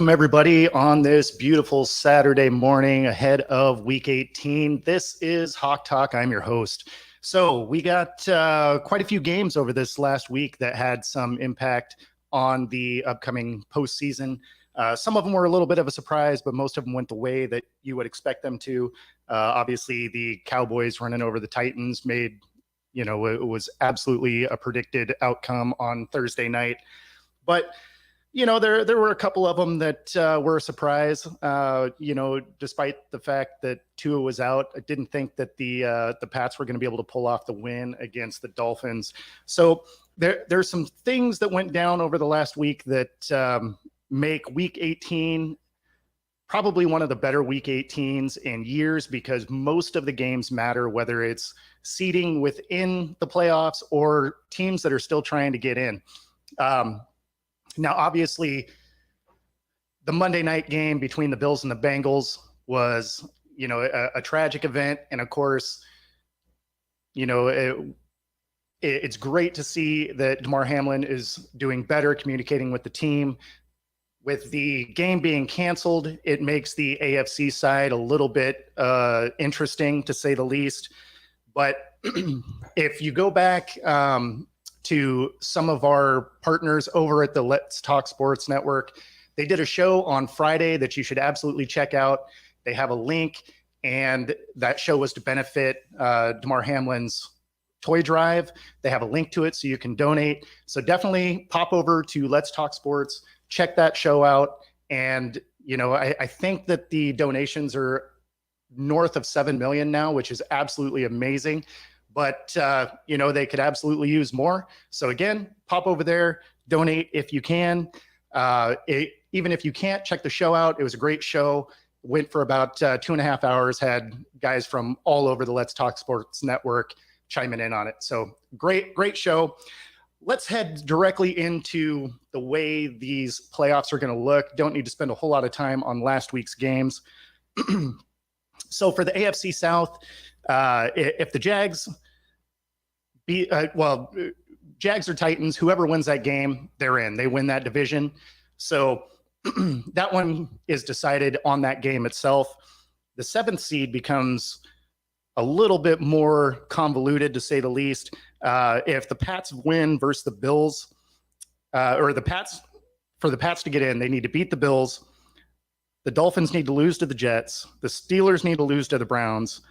Welcome, everybody, on this beautiful Saturday morning ahead of Week 18. This is Hawk Talk. I'm your host. So we got quite a few games over this last week that had some impact on the upcoming postseason. Some of them were a little bit of a surprise, but most of them went the way that you would expect them to. Obviously, the Cowboys running over the Titans made, it was absolutely a predicted outcome on Thursday night. But there were a couple of them that were a surprise. Despite the fact that Tua was out, I didn't think that the Pats were going to be able to pull off the win against the Dolphins. So there's some things that went down over the last week that make Week 18 probably one of the better Week 18s in years, because most of the games matter, whether it's seeding within the playoffs or teams that are still trying to get in. Now, obviously, the Monday night game between the Bills and the Bengals was, a tragic event. And of course, it's great to see that Damar Hamlin is doing better, communicating with the team. With the game being canceled, it makes the AFC side a little bit interesting, to say the least. But if you go back to some of our partners over at the Let's Talk Sports Network, they did a show on Friday that you should absolutely check out. They have a link, and that show was to benefit Damar Hamlin's toy drive. They have a link to it so you can donate. So definitely pop over to Let's Talk Sports, check that show out. And, I think that the donations are north of 7 million now, which is absolutely amazing. But, they could absolutely use more. So again, pop over there, donate if you can. Even if you can't, check the show out. It was a great show. Went for about 2.5 hours, had guys from all over the Let's Talk Sports Network chiming in on it. So great show. Let's head directly into the way these playoffs are going to look. Don't need to spend a whole lot of time on last week's games. So for the AFC South, if the Jags Jags or Titans, whoever wins that game, they're in. They win that division. So that one is decided on that game itself. The 7th seed becomes a little bit more convoluted, to say the least. If the Pats win versus the Bills, for the Pats to get in, they need to beat the Bills. The Dolphins need to lose to the Jets. The Steelers need to lose to the Browns.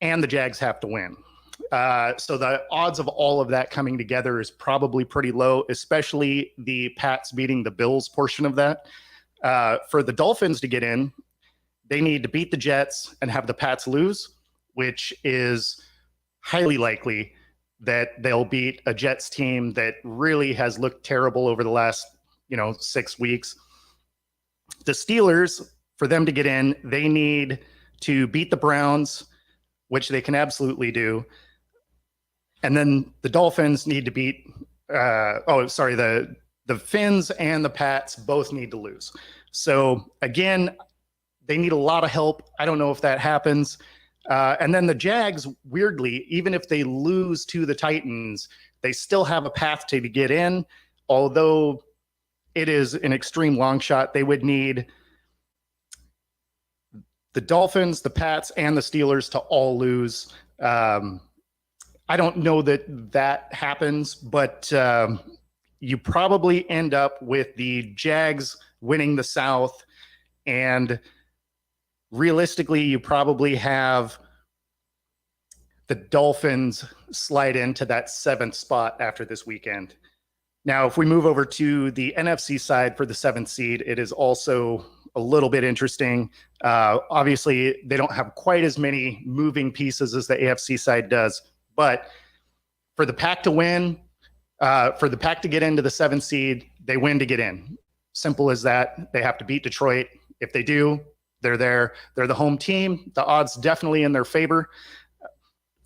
And the Jags have to win. So the odds of all of that coming together is probably pretty low, especially the Pats beating the Bills portion of that. For the Dolphins to get in, they need to beat the Jets and have the Pats lose, which is highly likely that they'll beat a Jets team that really has looked terrible over the last, 6 weeks. The Steelers, for them to get in, they need to beat the Browns, which they can absolutely do. And then the Dolphins need to beat, the Finns and the Pats both need to lose. So again, they need a lot of help. I don't know if that happens. And then the Jags, weirdly, even if they lose to the Titans, they still have a path to get in, although it is an extreme long shot. They would need the Dolphins, the Pats, and the Steelers to all lose. I don't know that happens, but you probably end up with the Jags winning the South, and realistically, you probably have the Dolphins slide into that 7th spot after this weekend. Now, if we move over to the NFC side for the 7th seed, it is also a little bit interesting. Obviously, they don't have quite as many moving pieces as the AFC side does, but for the Pack to win, for the Pack to get into the 7th seed, they win to get in. Simple as that. They have to beat Detroit. If they do, they're there. They're the home team. The odds definitely in their favor.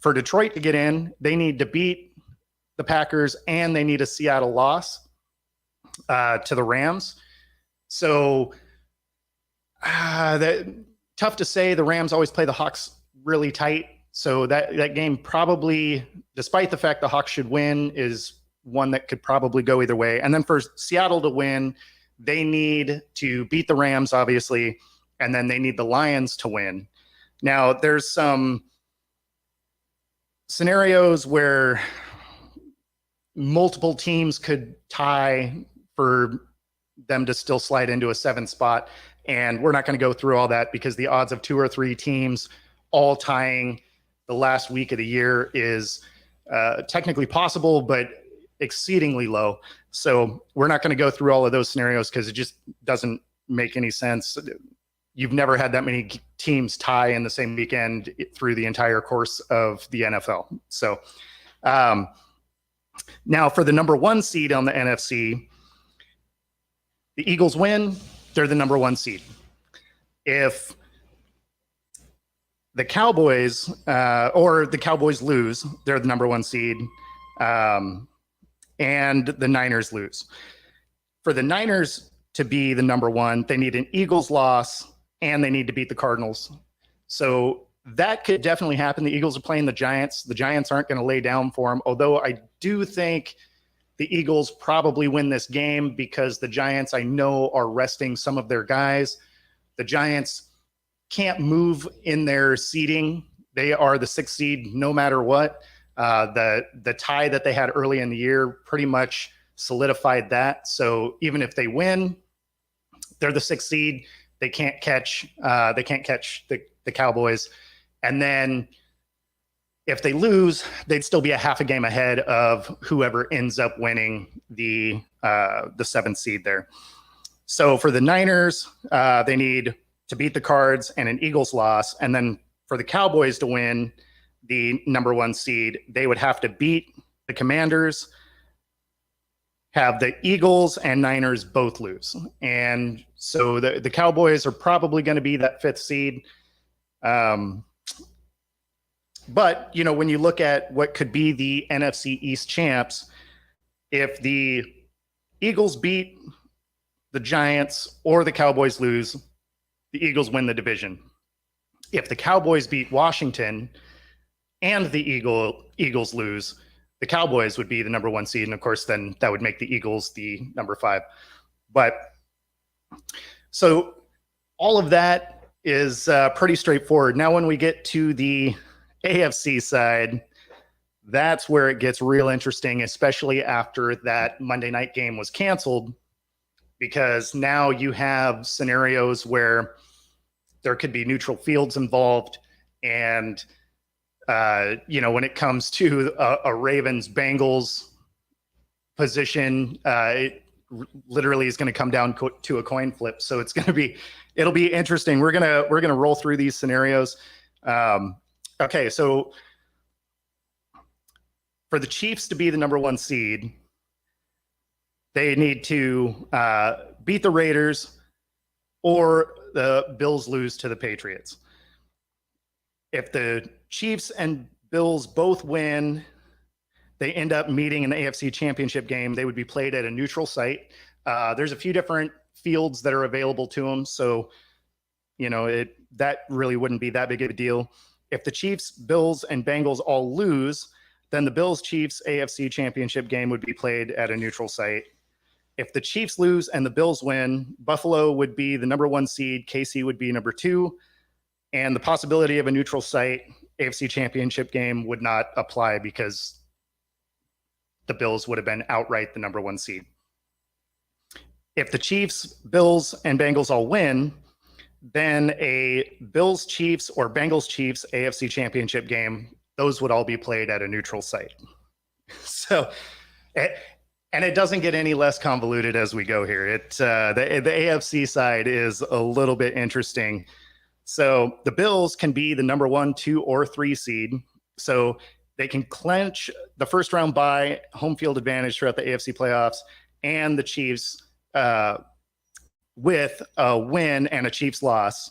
For Detroit to get in, they need to beat the Packers, and they need a Seattle loss to the Rams. So tough to say. The Rams always play the Hawks really tight. So that game probably, despite the fact the Hawks should win, is one that could probably go either way. And then for Seattle to win, they need to beat the Rams, obviously, and then they need the Lions to win. Now, there's some scenarios where multiple teams could tie for them to still slide into a 7th spot. And we're not going to go through all that because the odds of 2 or 3 teams all tying the last week of the year is technically possible, but exceedingly low. So we're not going to go through all of those scenarios because it just doesn't make any sense. You've never had that many teams tie in the same weekend through the entire course of the NFL. So now for the number 1 seed on the NFC, the Eagles win, they're the number 1 seed. If the Cowboys or the Cowboys lose, they're the number 1 seed, and the Niners lose. For the Niners to be the number 1, they need an Eagles loss and they need to beat the Cardinals. So that could definitely happen. The Eagles are playing the Giants. The Giants aren't going to lay down for them, although I do think the Eagles probably win this game because the Giants, I know, are resting some of their guys. The Giants can't move in their seeding. They are the 6th seed no matter what. The tie that they had early in the year pretty much solidified that. So even if they win, they're the 6th seed. They can't catch the Cowboys. And then if they lose, they'd still be a half a game ahead of whoever ends up winning the 7th seed there. So for the Niners, they need to beat the Cards and an Eagles loss. And then for the Cowboys to win the number 1 seed, they would have to beat the Commanders, have the Eagles and Niners both lose. And so the Cowboys are probably going to be that 5th seed. But, you know, when you look at what could be the NFC East champs, if the Eagles beat the Giants or the Cowboys lose, the Eagles win the division. If the Cowboys beat Washington and the Eagles lose, the Cowboys would be the number 1 seed. And of course, then that would make the Eagles the number 5. But so all of that is pretty straightforward. Now, when we get to the AFC side, that's where it gets real interesting, especially after that Monday night game was canceled, because now you have scenarios where there could be neutral fields involved. And, you know, when it comes to a Ravens-Bengals position, it literally is going to come down to a coin flip. So it'll be interesting. We're going to roll through these scenarios. Okay, so for the Chiefs to be the number 1 seed, they need to beat the Raiders or the Bills lose to the Patriots. If the Chiefs and Bills both win, they end up meeting in the AFC Championship game. They would be played at a neutral site. There's a few different fields that are available to them, so you know that really wouldn't be that big of a deal. If the Chiefs, Bills, and Bengals all lose, then the Bills-Chiefs AFC Championship game would be played at a neutral site. If the Chiefs lose and the Bills win, Buffalo would be the number 1 seed, KC would be number 2, and the possibility of a neutral site AFC Championship game would not apply because the Bills would have been outright the number 1 seed. If the Chiefs, Bills, and Bengals all win, then a Bills-Chiefs or Bengals-Chiefs AFC Championship game, those would all be played at a neutral site. So, and it doesn't get any less convoluted as we go here. The AFC side is a little bit interesting. So the Bills can be the number 1, 2, or 3 seed. So they can clinch the first round bye, home field advantage throughout the AFC playoffs, and the Chiefs with a win and a Chiefs loss.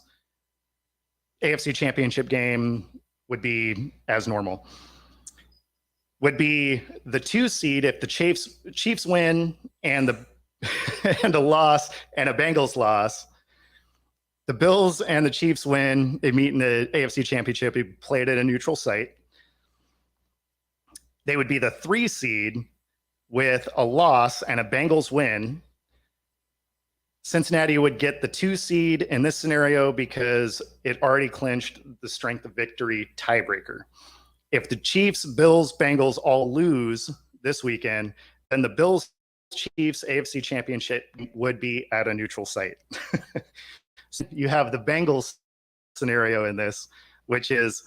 AFC Championship game would be as normal. Would be the 2 seed if the Chiefs win and a loss and a Bengals loss. The Bills and the Chiefs win. They meet in the AFC Championship. They played at a neutral site. They would be the 3 seed with a loss and a Bengals win. Cincinnati would get the 2 seed in this scenario because it already clinched the strength of victory tiebreaker. If the Chiefs, Bills, Bengals all lose this weekend, then the Bills Chiefs AFC Championship would be at a neutral site. So you have the Bengals scenario in this, which is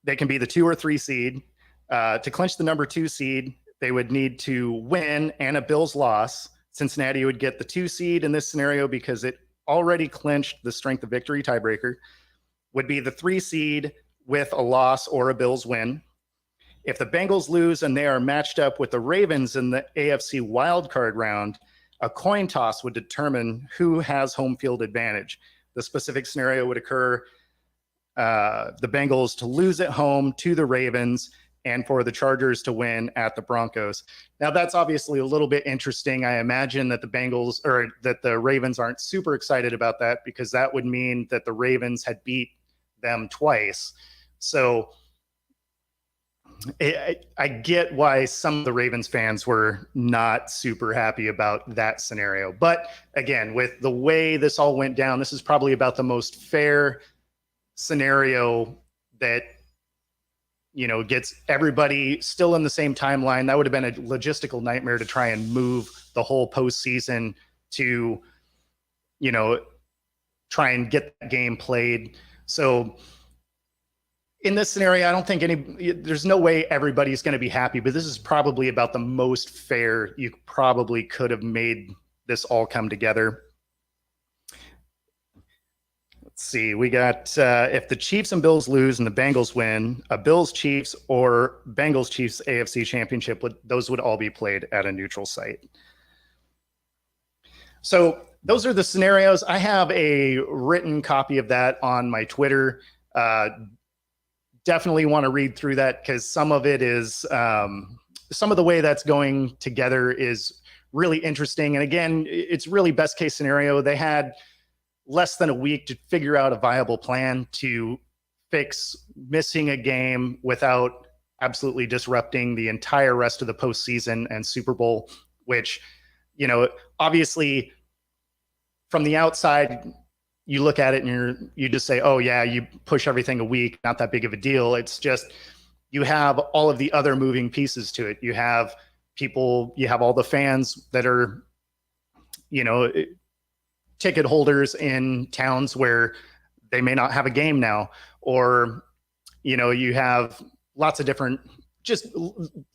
they can be the 2 or 3 seed. To clinch the number 2 seed, they would need to win and a Bills loss. Cincinnati would get the 2 seed in this scenario because it already clinched the strength of victory tiebreaker, would be the 3 seed with a loss or a Bills win. If the Bengals lose and they are matched up with the Ravens in the AFC wildcard round, a coin toss would determine who has home field advantage. The specific scenario would occur the Bengals to lose at home to the Ravens and for the Chargers to win at the Broncos. Now, that's obviously a little bit interesting. I imagine that the Ravens aren't super excited about that because that would mean that the Ravens had beat them twice. So I get why some of the Ravens fans were not super happy about that scenario. But again, with the way this all went down, this is probably about the most fair scenario that, gets everybody still in the same timeline. That would have been a logistical nightmare to try and move the whole postseason to, try and get that game played. So in this scenario, I don't think there's no way everybody's going to be happy, but this is probably about the most fair you probably could have made this all come together. Let's see. We got if the Chiefs and Bills lose and the Bengals win, a Bills Chiefs or Bengals Chiefs AFC Championship, those would all be played at a neutral site. So those are the scenarios. I have a written copy of that on my Twitter. Definitely want to read through that because some of it is some of the way that's going together is really interesting. And again, it's really best case scenario. They had less than a week to figure out a viable plan to fix missing a game without absolutely disrupting the entire rest of the postseason and Super Bowl, which, obviously from the outside, you look at it and you just say, oh yeah, you push everything a week, not that big of a deal. It's just, you have all of the other moving pieces to it. You have all the fans that are, ticket holders in towns where they may not have a game now, or, you have lots of different, just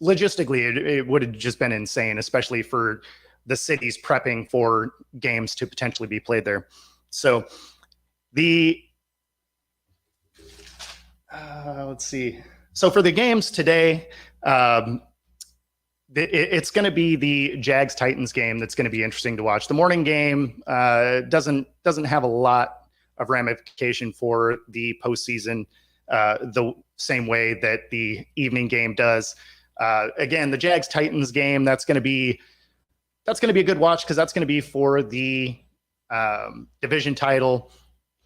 logistically, it would have just been insane, especially for the cities prepping for games to potentially be played there. So let's see. So for the games today, it's going to be the Jags Titans game that's going to be interesting to watch. The morning game doesn't have a lot of ramification for the postseason the same way that the evening game does. Again, the Jags Titans game, that's going to be a good watch because that's going to be for the division title.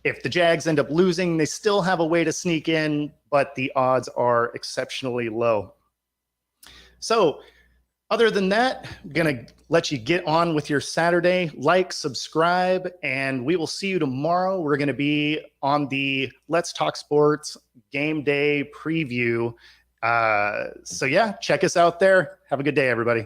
If the Jags end up losing, they still have a way to sneak in, but the odds are exceptionally low. So other than that, I'm going to let you get on with your Saturday. Like, subscribe, and we will see you tomorrow. We're going to be on the Let's Talk Sports game day preview. So yeah, check us out there. Have a good day, everybody.